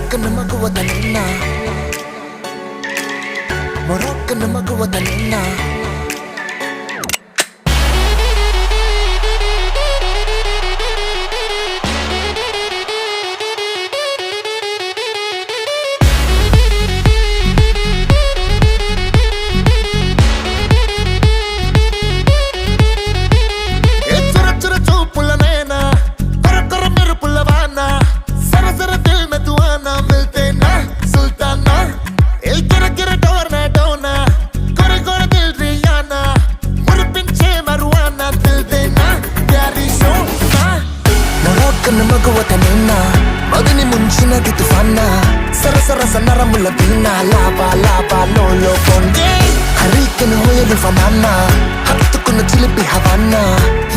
Moroccan na magwatan na Moroccan na magwatan na na magwatan na Magani munchina di tufana Sara-sara sa naramulabina Lapa-lapa lolo konde Hari ka na hoya ng fanana Hakito ko na chilipi Havana